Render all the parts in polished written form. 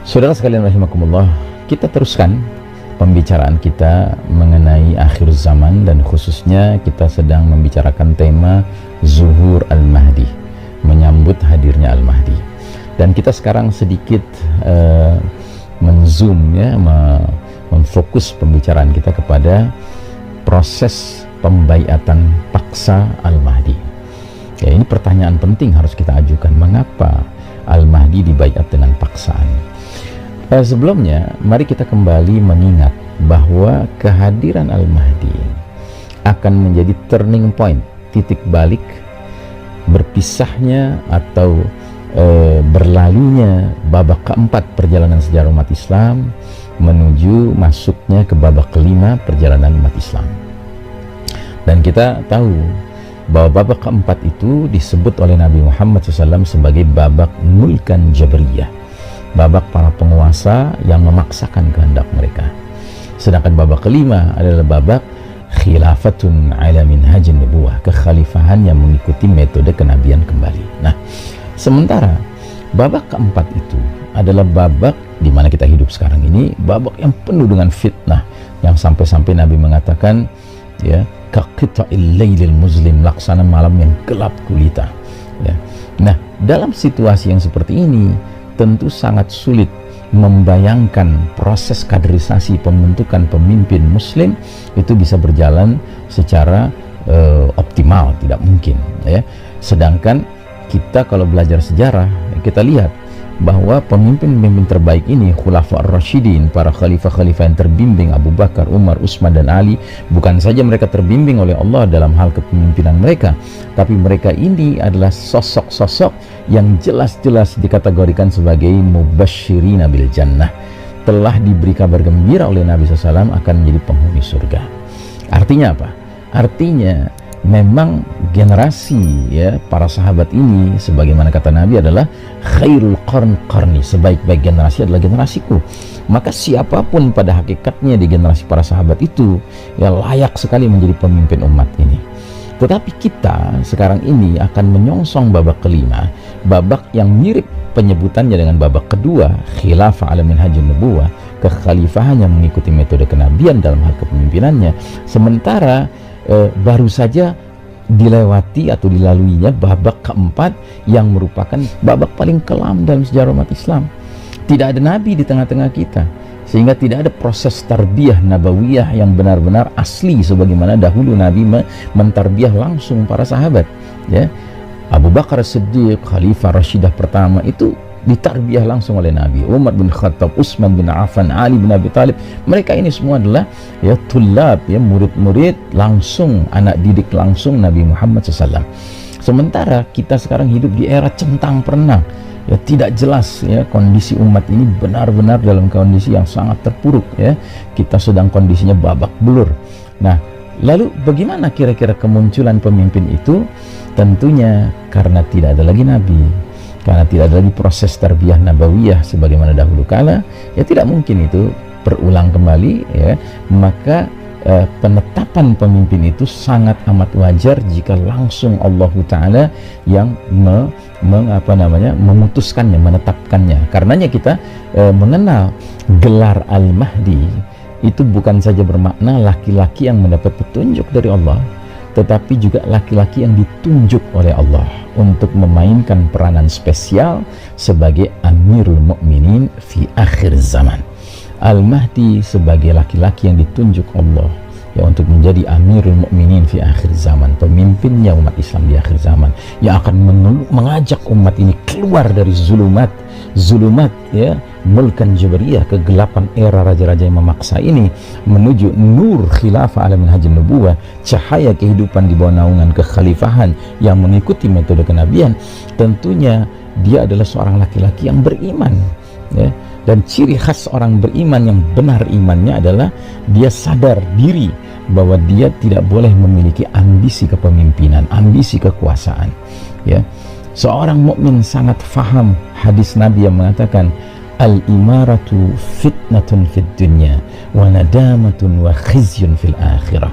Saudara sekalian rahimakumullah, kita teruskan pembicaraan kita mengenai akhir zaman, dan khususnya kita sedang membicarakan tema Zuhur Al-Mahdi, menyambut hadirnya Al-Mahdi. Dan kita sekarang sedikit menzoom ya, memfokus pembicaraan kita kepada proses pembaiatan paksa Al-Mahdi. Ya, ini pertanyaan penting harus kita ajukan, mengapa Al-Mahdi dibaiat dengan paksaan? Sebelumnya, mari kita kembali mengingat bahwa kehadiran Al-Mahdi akan menjadi turning point, titik balik berpisahnya atau berlalunya babak keempat perjalanan sejarah umat Islam menuju masuknya ke babak kelima perjalanan umat Islam. Dan kita tahu bahwa babak keempat itu disebut oleh Nabi Muhammad SAW sebagai babak mulkan jabriyah, babak para penguasa yang memaksakan kehendak mereka. Sedangkan babak kelima adalah babak khilafatun ala minhajin nubuwah, kekhalifahan yang mengikuti metode kenabian kembali. Nah, sementara babak keempat itu adalah babak di mana kita hidup sekarang ini, babak yang penuh dengan fitnah, yang sampai-sampai Nabi mengatakan ya, kaqita'il lailil muslim, laksana malam yang gelap gulita ya. Nah, dalam situasi yang seperti ini tentu sangat sulit membayangkan proses kaderisasi pembentukan pemimpin muslim itu bisa berjalan secara optimal, tidak mungkin ya. Sedangkan kita kalau belajar sejarah, kita lihat bahwa pemimpin-pemimpin terbaik ini, Khulafa ar-Rasyidin, para khalifah-khalifah yang terbimbing, Abu Bakar, Umar, Utsman, dan Ali, bukan saja mereka terbimbing oleh Allah dalam hal kepemimpinan mereka, tapi mereka ini adalah sosok-sosok yang jelas-jelas dikategorikan sebagai mubasysyirina bil jannah, telah diberi kabar gembira oleh Nabi SAW akan menjadi penghuni surga. Artinya apa? Artinya memang generasi ya para sahabat ini, sebagaimana kata Nabi, adalah khairul qarni, sebaik-baik generasi adalah generasiku. Maka siapapun pada hakikatnya di generasi para sahabat itu ya layak sekali menjadi pemimpin umat ini. Tetapi kita sekarang ini akan menyongsong babak kelima, babak yang mirip penyebutannya dengan babak kedua, khilafah ala minhajin nubuwah, kekhalifahan yang mengikuti metode kenabian dalam hal kepemimpinannya. Sementara baru saja dilewati atau dilaluinya babak keempat yang merupakan babak paling kelam dalam sejarah umat Islam. Tidak ada nabi di tengah-tengah kita, sehingga tidak ada proses tarbiyah nabawiyah yang benar-benar asli sebagaimana dahulu Nabi mentarbiyah langsung para sahabat ya. Abu Bakar Siddiq, Khalifah Rashidah pertama, itu ditarbiyah langsung oleh Nabi. Umar bin Khattab, Utsman bin Affan, Ali bin Abi Thalib, mereka ini semua adalah ya tulab, ya murid-murid langsung, anak didik langsung Nabi Muhammad SAW. Sementara kita sekarang hidup di era centang perenang ya, tidak jelas ya, kondisi umat ini benar-benar dalam kondisi yang sangat terpuruk ya. Kita sedang kondisinya babak belur. Nah, lalu bagaimana kira-kira kemunculan pemimpin itu? Tentunya karena tidak ada lagi nabi, karena tidak ada lagi proses tarbiyah nabawiyah sebagaimana dahulu kala, ya tidak mungkin itu berulang kembali ya. Maka penetapan pemimpin itu sangat amat wajar jika langsung Allah Ta'ala yang memutuskannya, menetapkannya. Karenanya kita mengenal gelar Al-Mahdi itu bukan saja bermakna laki-laki yang mendapat petunjuk dari Allah, tetapi juga laki-laki yang ditunjuk oleh Allah untuk memainkan peranan spesial sebagai Amirul Mukminin fi akhir zaman. Al-Mahdi sebagai laki-laki yang ditunjuk Allah ya untuk menjadi Amirul Mukminin fi akhir zaman, pemimpinnya umat Islam di akhir zaman, yang akan mengajak umat ini keluar dari zulumat ya, mulkan jabriyah, kegelapan era raja-raja yang memaksa ini, menuju nur khilafah ala minhajin nubuwah, cahaya kehidupan di bawah naungan kekhalifahan yang mengikuti metode kenabian. Tentunya dia adalah seorang laki-laki yang beriman ya. Dan ciri khas orang beriman yang benar imannya adalah dia sadar diri bahwa dia tidak boleh memiliki ambisi kepemimpinan, ambisi kekuasaan ya. Seorang mukmin sangat faham hadis Nabi yang mengatakan al-imaratu fitnatun fid dunya wa nadamatun wa khizyun fil akhirah.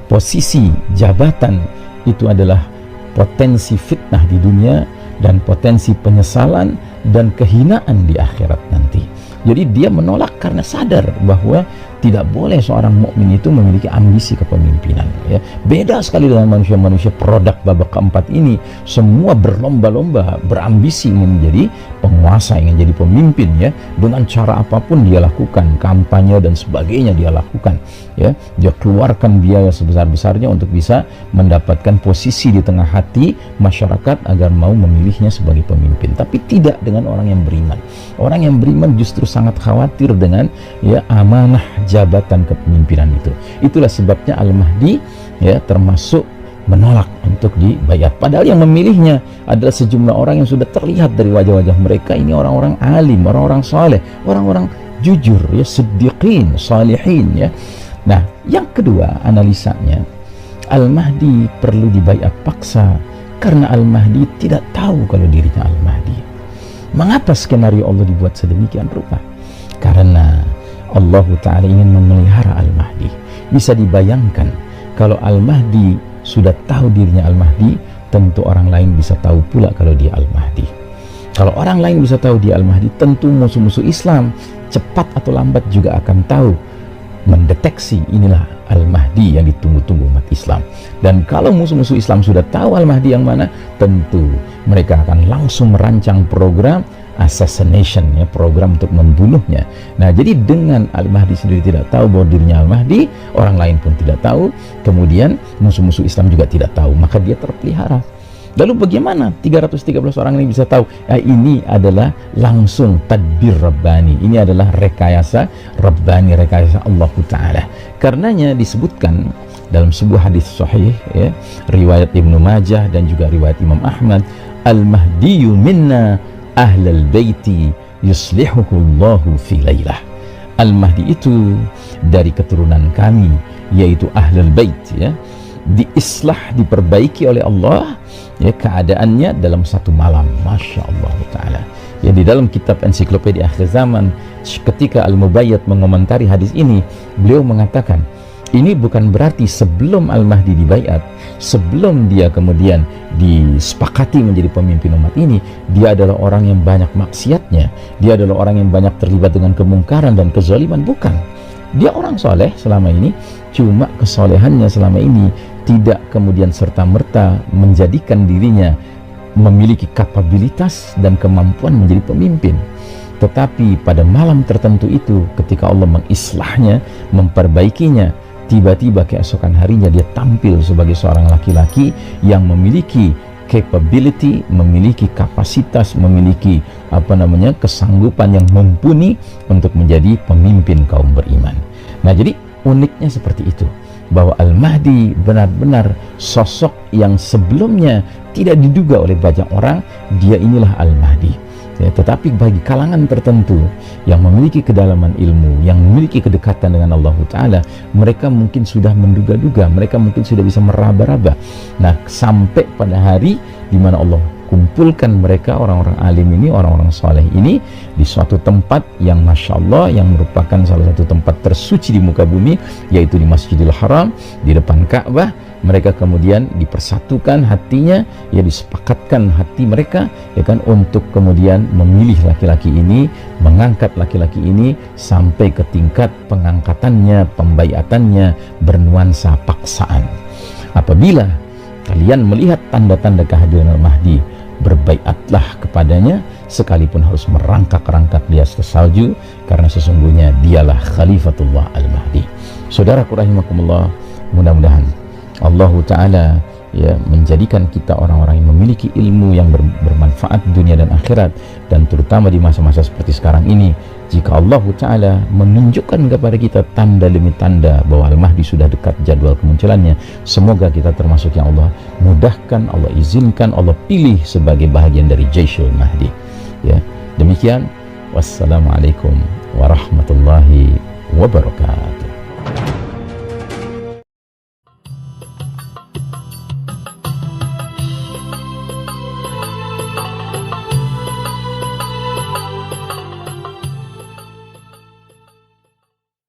Posisi jabatan itu adalah potensi fitnah di dunia dan potensi penyesalan dan kehinaan di akhirat nanti. Jadi dia menolak karena sadar bahwa tidak boleh seorang mukmin itu memiliki ambisi kepemimpinan, ya. Beda sekali dengan manusia-manusia produk babak keempat ini, semua berlomba-lomba, berambisi ingin menjadi penguasa, ingin jadi pemimpin, ya. Dengan cara apapun dia lakukan, kampanye dan sebagainya dia lakukan, ya. Dia keluarkan biaya sebesar-besarnya untuk bisa mendapatkan posisi di tengah hati masyarakat agar mau memilihnya sebagai pemimpin. Tapi tidak dengan orang yang beriman. Orang yang beriman justru sangat khawatir dengan, ya, amanah jabatan kepemimpinan itu. Itulah sebabnya Al-Mahdi, ya, termasuk menolak untuk dibayat. Padahal yang memilihnya adalah sejumlah orang yang sudah terlihat dari wajah-wajah mereka ini orang-orang alim, orang-orang saleh, orang-orang jujur, ya, siddiqin, salihin, ya. Nah, yang kedua analisanya, Al-Mahdi perlu dibayat paksa karena Al-Mahdi tidak tahu kalau dirinya Al-Mahdi. Mengapa skenario Allah dibuat sedemikian rupa? Karena Allah Ta'ala ingin memelihara Al-Mahdi. Bisa dibayangkan kalau Al-Mahdi sudah tahu dirinya Al-Mahdi, tentu orang lain bisa tahu pula kalau dia Al-Mahdi. Kalau orang lain bisa tahu dia Al-Mahdi, tentu musuh-musuh Islam cepat atau lambat juga akan tahu, mendeteksi inilah Al-Mahdi yang ditunggu-tunggu umat Islam. Dan kalau musuh-musuh Islam sudah tahu Al-Mahdi yang mana, tentu mereka akan langsung merancang program assassination, ya, program untuk membunuhnya. Nah, jadi dengan Al-Mahdi sendiri tidak tahu bahwa dirinya Al-Mahdi, orang lain pun tidak tahu, kemudian musuh-musuh Islam juga tidak tahu, maka dia terpelihara. Lalu bagaimana 313 orang ini bisa tahu? Ini adalah langsung tadbir Rabbani, ini adalah rekayasa Rabbani, rekayasa Allah Ta'ala. Karenanya disebutkan dalam sebuah hadis sahih, ya, riwayat Ibnu Majah dan juga riwayat Imam Ahmad, Al-Mahdiyu minna ahlal baiti yuslihuhullahu fi laylah. Al-Mahdi itu dari keturunan kami, yaitu ahlul bait, ya, diislah, diperbaiki oleh Allah, ya, keadaannya dalam satu malam. Masya Allah Ta'ala. Ya, di dalam kitab ensiklopedia akhir zaman, ketika Al-Mubayyad mengomentari hadis ini, beliau mengatakan, ini bukan berarti sebelum Al-Mahdi dibayat, sebelum dia kemudian disepakati menjadi pemimpin umat ini, dia adalah orang yang banyak maksiatnya, dia adalah orang yang banyak terlibat dengan kemungkaran dan kezaliman. Bukan, dia orang soleh selama ini, cuma kesolehannya selama ini tidak kemudian serta-merta menjadikan dirinya memiliki kapabilitas dan kemampuan menjadi pemimpin. Tetapi pada malam tertentu itu, ketika Allah mengislahnya, memperbaikinya, tiba-tiba keesokan harinya dia tampil sebagai seorang laki-laki yang memiliki capability, memiliki kapasitas, memiliki kesanggupan yang mumpuni untuk menjadi pemimpin kaum beriman. Nah, jadi uniknya seperti itu, bahwa Al-Mahdi benar-benar sosok yang sebelumnya tidak diduga oleh banyak orang, dia inilah Al-Mahdi. Ya, tetapi bagi kalangan tertentu yang memiliki kedalaman ilmu, yang memiliki kedekatan dengan Allah Ta'ala, mereka mungkin sudah menduga-duga, mereka mungkin sudah bisa meraba-raba. Nah, sampai pada hari di mana Allah kumpulkan mereka, orang-orang alim ini, orang-orang soleh ini, di suatu tempat yang Masya Allah, yang merupakan salah satu tempat tersuci di muka bumi, yaitu di Masjidil Haram, di depan Ka'bah. Mereka kemudian dipersatukan hatinya, ya, disepakatkan hati mereka, ya kan, untuk kemudian memilih laki-laki ini, mengangkat laki-laki ini sampai ke tingkat pengangkatannya, pembayatannya bernuansa paksaan. Apabila kalian melihat tanda-tanda kehadiran Al-Mahdi, berbaiatlah kepadanya sekalipun harus merangkak-rangkak di atas salju, karena sesungguhnya dialah Khalifatullah Al-Mahdi. Saudaraku rahimakumullah, mudah-mudahan Allah Ta'ala, ya, menjadikan kita orang-orang yang memiliki ilmu yang bermanfaat dunia dan akhirat, dan terutama di masa-masa seperti sekarang ini, jika Allah Ta'ala menunjukkan kepada kita tanda demi tanda bahwa Al-Mahdi sudah dekat jadwal kemunculannya, semoga kita termasuk yang Allah mudahkan, Allah izinkan, Allah pilih sebagai bahagian dari Jaisyul Mahdi. Ya, demikian, wassalamualaikum warahmatullahi wabarakatuh.